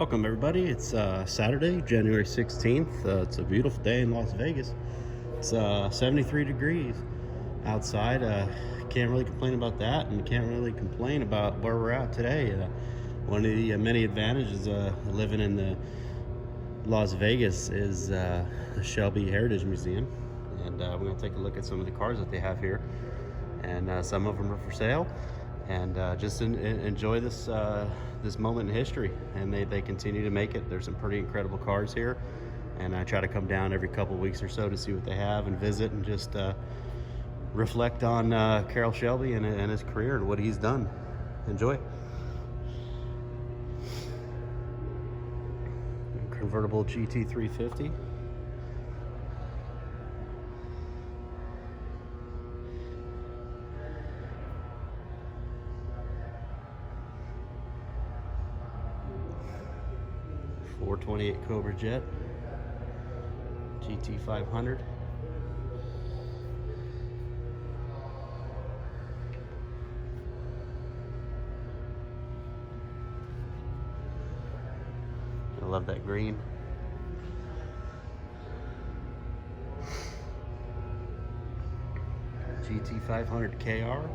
Welcome everybody. It's Saturday, January 16th. It's a beautiful day in Las Vegas. It's 73 degrees outside. Can't really complain about that, and can't really complain about where we're at today. One of the many advantages living in the Las Vegas is the Shelby Heritage Museum, and we're going to take a look at some of the cars that they have here, and some of them are for sale, and just enjoy this this moment in history. And they continue to make it. There's some pretty incredible cars here, and I try to come down every couple weeks or so to see what they have and visit and just reflect on Carroll Shelby and his career and what he's done. Enjoy. Convertible GT350. .428 Cobra Jet GT500. I love that green. GT500 KR.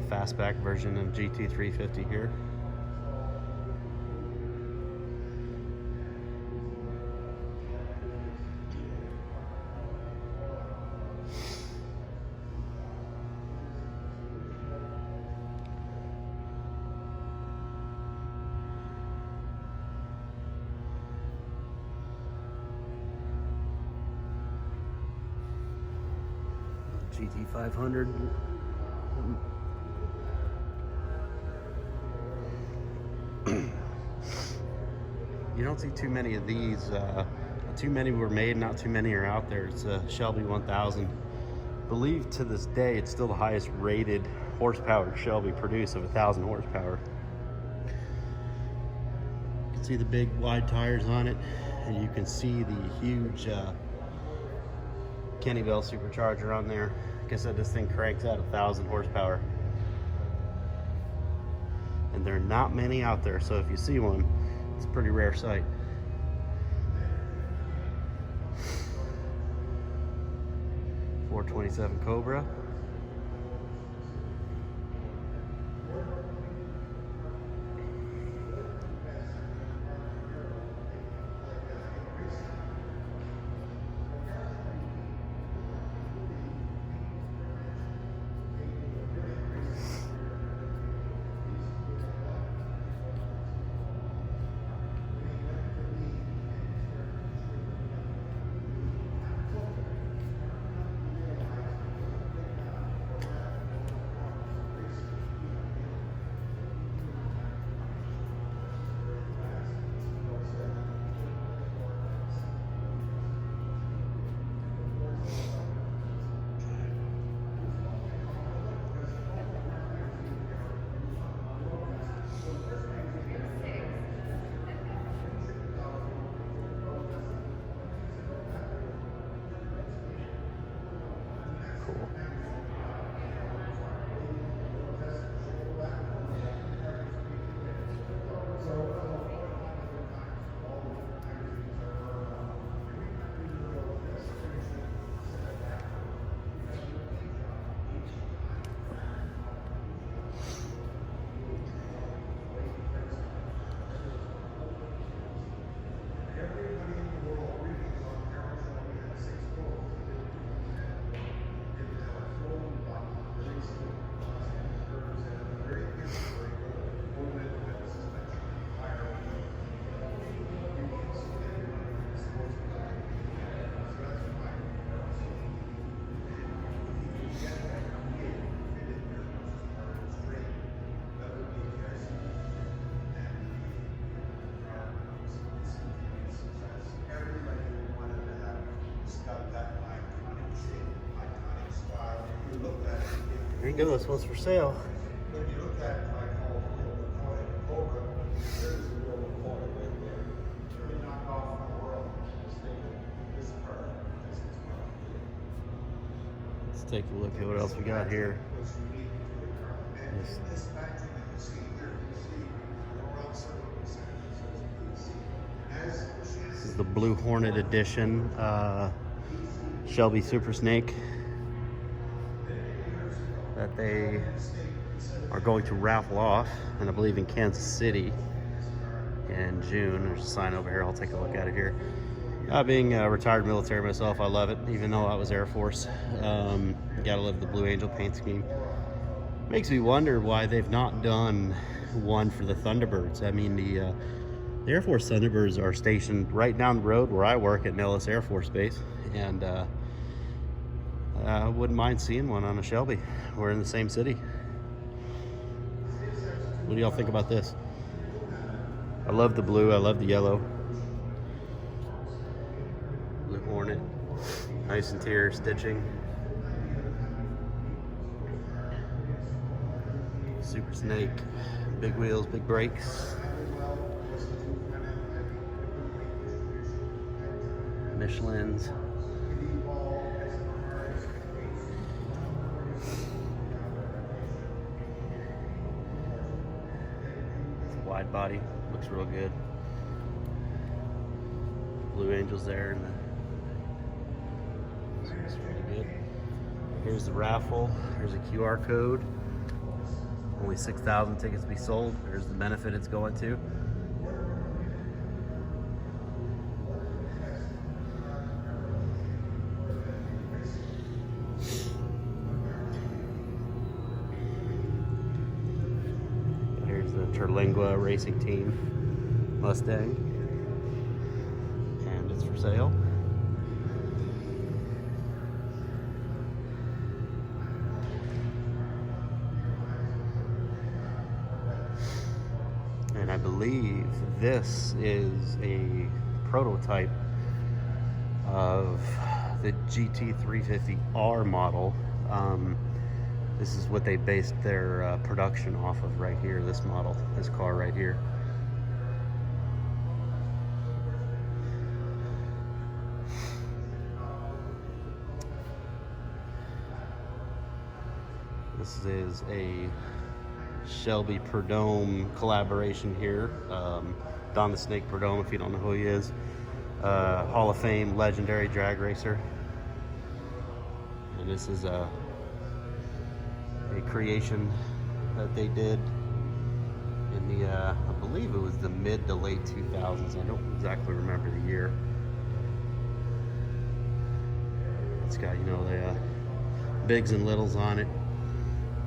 Fastback version of GT350 here. GT500. You don't see too many of these. Too many were made, not too many are out there. It's a Shelby 1000. I believe to this day it's still the highest rated horsepower Shelby produced of 1,000 horsepower. You can see the big wide tires on it, and you can see the huge Kenny Bell supercharger on there. Like I said, this thing cranks out 1,000 horsepower. And there are not many out there, so if you see one, it's a pretty rare sight. .427 Cobra. There you go, this one's for sale. If you look at like all the Cobra, there's a real McCoy right there. It's really knocked off in the world. This is perfect. This is perfect. take a look at what else we got here. And this packaging that you see here, you see around 70%. This is the Blue Hornet edition Shelby Super Snake that they are going to raffle off, and I believe in Kansas City in June. There's a sign over here. I'll take a look at it here. Being a retired military myself, I love it, even though I was Air Force. Gotta love the Blue Angel paint scheme. Makes me wonder why they've not done one for the Thunderbirds. I mean, the Air Force Thunderbirds are stationed right down the road where I work at Nellis Air Force Base, and I wouldn't mind seeing one on a Shelby. We're in the same city. What do y'all think about this? I love the blue, I love the yellow. Blue Hornet, nice interior stitching. Super Snake, big wheels, big brakes. Michelin's. It's a wide body, looks real good. Blue Angels there, and looks really good. Here's the raffle. There's a QR code. Only 6,000 tickets to be sold. There's the benefit it's going to. Here's the Terlingua Racing Team Mustang, and it's for sale. And I believe this is a prototype of the GT350R model. This is what they based their production off of right here, this model, this car right here. This is a Shelby Prudhomme collaboration here. Don the Snake Prudhomme, if you don't know who he is. Hall of Fame legendary drag racer. And this is a creation that they did in the, I believe it was the mid to late 2000s. I don't exactly remember the year. It's got, you know, the bigs and littles on it.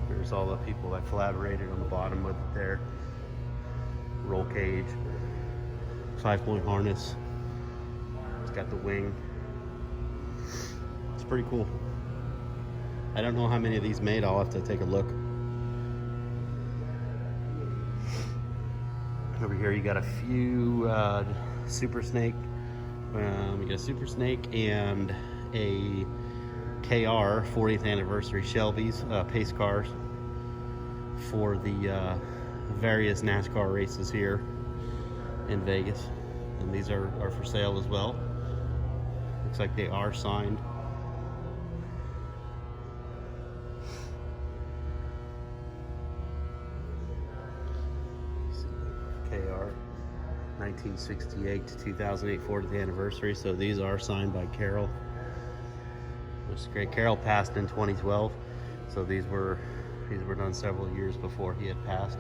There's all the people that collaborated on the bottom with it there. Roll cage, 5-point harness. It's got the wing. It's pretty cool. I don't know how many of these made. I'll have to take a look. Over here you got a few Super Snake. You got a Super Snake and a KR 40th anniversary Shelby's pace cars for the various NASCAR races here in Vegas, and these are for sale as well. Looks like they are signed. KR 1968 to 2008 40th anniversary, so these are signed by Carroll, which is great. Carroll passed in 2012, so these were done several years before he had passed.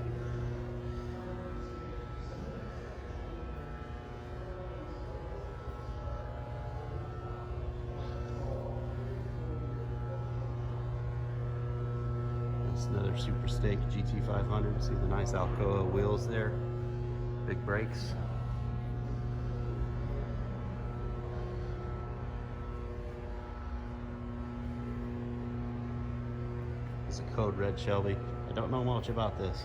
That's another Super Snake GT500. See the nice Alcoa wheels there, big brakes. It's a Code Red Shelby. I don't know much about this.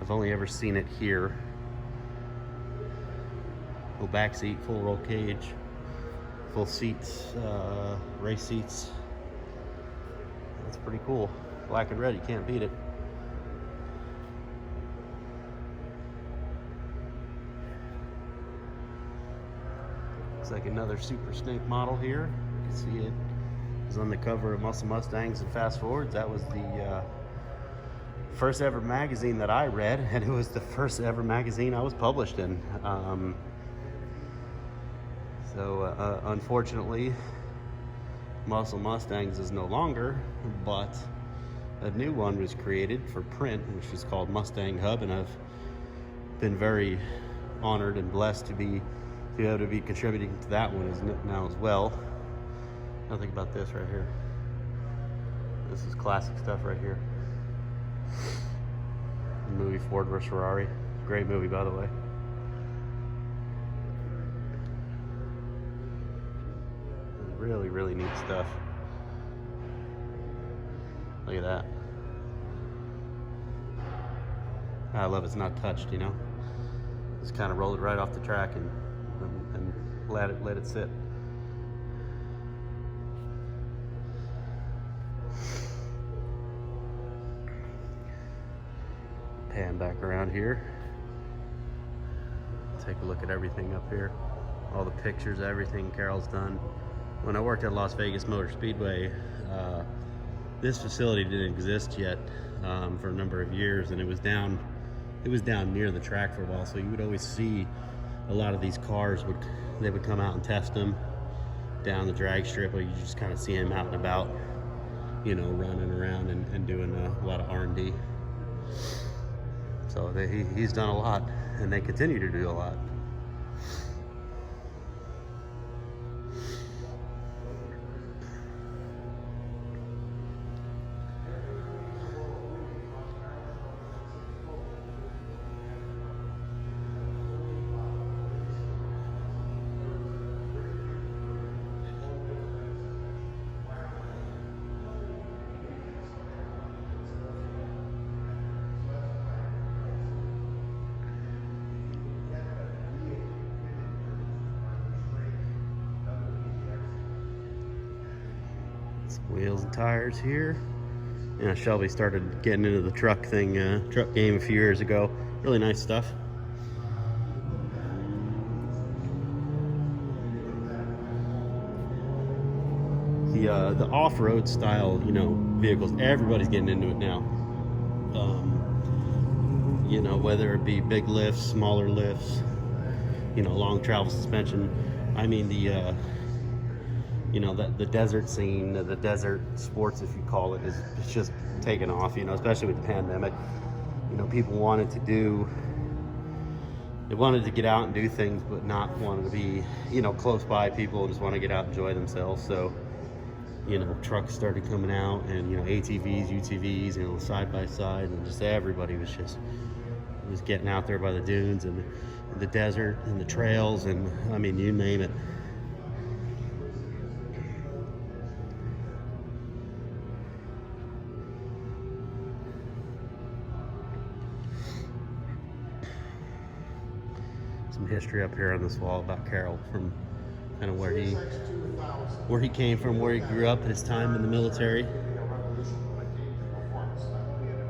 I've only ever seen it here. Full back seat, full roll cage, full seats, race seats. That's pretty cool. Black and red, you can't beat it. Looks like another Super Snake model here. You can see it was on the cover of Muscle Mustangs and Fast Forwards. That was the first ever magazine that I read, and it was the first ever magazine I was published in. Unfortunately, Muscle Mustangs is no longer, but a new one was created for print, which is called Mustang Hub, and I've been very honored and blessed to be able to be contributing to that one now as well. Now think about this right here. This is classic stuff right here. The movie Ford vs. Ferrari. Great movie, by the way. Really, really neat stuff. Look at that. I love it's not touched, you know. Just kind of roll it right off the track and let it sit. Pan back around here. Take a look at everything up here. All the pictures, everything Carol's done. When I worked at Las Vegas Motor Speedway, this facility didn't exist yet for a number of years, and it was down near the track for a while. So you would always see a lot of these cars they would come out and test them down the drag strip, or you just kind of see them out and about, you know, running around and doing a lot of R&D. So he's done a lot, and they continue to do a lot. Wheels and tires here. Yeah, Shelby started getting into the truck game a few years ago. Really nice stuff. The off-road style, you know, vehicles, everybody's getting into it now. You know, whether it be big lifts, smaller lifts, you know, long travel suspension. I mean, you know, the desert scene, the desert sports, if you call it, it's just taken off, you know, especially with the pandemic. You know, people wanted to get out and do things, but not wanted to be, you know, close by people, just want to get out and enjoy themselves. So, you know, trucks started coming out, and, you know, ATVs, UTVs, you know, side by side, and just everybody was getting out there by the dunes and the desert and the trails, and I mean, you name it. Some history up here on this wall about Carol, from kind of where he came from, where he grew up, his time in the military,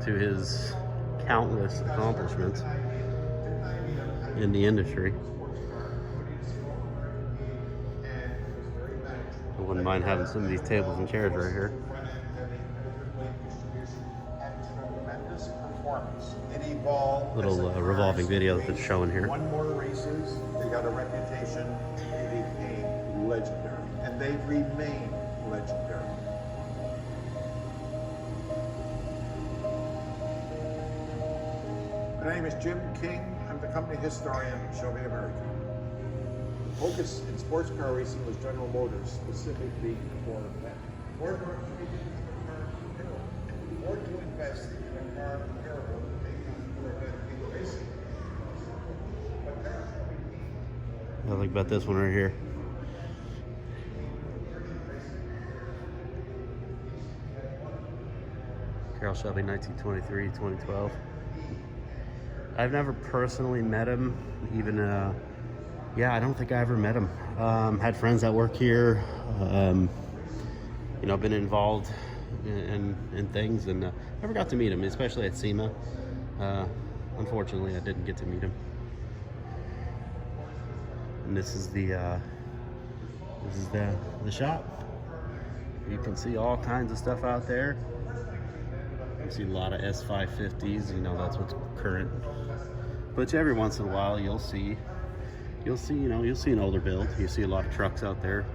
to his countless accomplishments in the industry. I wouldn't mind having some of these tables and chairs right here. Little revolving video that's showing here. One more races, they got a reputation, they became legendary, and they've remained legendary. My name is Jim King. I'm the company historian at Shelby American. The focus in sports car racing was General Motors, specifically for that. Ford to invest in a car comparable to the racing. I think about this one right here. Carroll Shelby, 1923, 2012. I've never personally met him, even, I don't think I ever met him. Had friends that work here, you know, been involved in things, and never got to meet him, especially at SEMA. Unfortunately, I didn't get to meet him. And this is the shop. You can see all kinds of stuff out there. You see a lot of S550s, you know, that's what's current. But every once in a while you'll see an older build. You see a lot of trucks out there.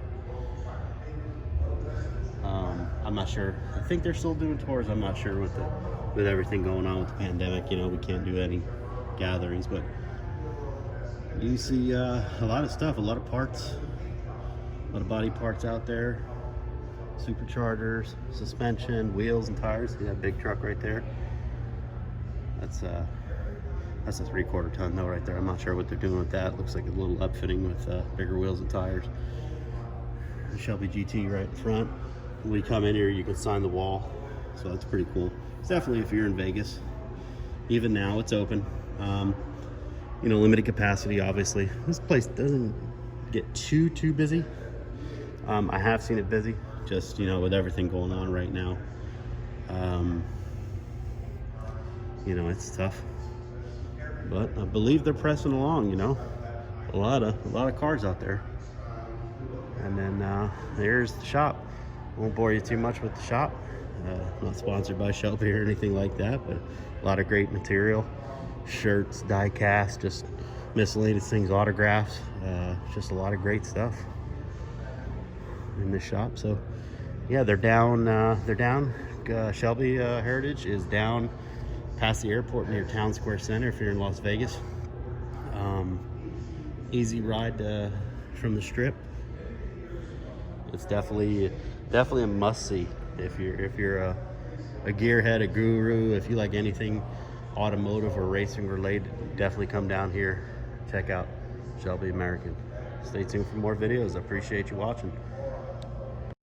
I'm not sure. I think they're still doing tours. I'm not sure with everything going on with the pandemic. You know, we can't do any gatherings, but you see a lot of stuff, a lot of parts, a lot of body parts out there. Superchargers, suspension, wheels, and tires. See that big truck right there? That's a 3/4 ton though right there. I'm not sure what they're doing with that. Looks like a little upfitting with bigger wheels and tires. The Shelby GT right in front. When you come in here, you can sign the wall, so that's pretty cool. It's definitely, if you're in Vegas, even now it's open. You know, limited capacity, obviously. This place doesn't get too busy. I have seen it busy, just, you know, with everything going on right now. You know, it's tough, but I believe they're pressing along. You know, a lot of cars out there. And then there's the shop. Won't bore you too much with the shop. Not sponsored by Shelby or anything like that, but a lot of great material, shirts, die cast, just miscellaneous things, autographs, just a lot of great stuff in this shop. So yeah, they're down. Shelby Heritage is down past the airport near Town Square Center if you're in Las Vegas. Easy ride from the Strip. It's definitely a must-see if you're a gearhead, a guru. If you like anything automotive or racing related, definitely come down here, check out Shelby American. Stay tuned for more videos. I appreciate you watching.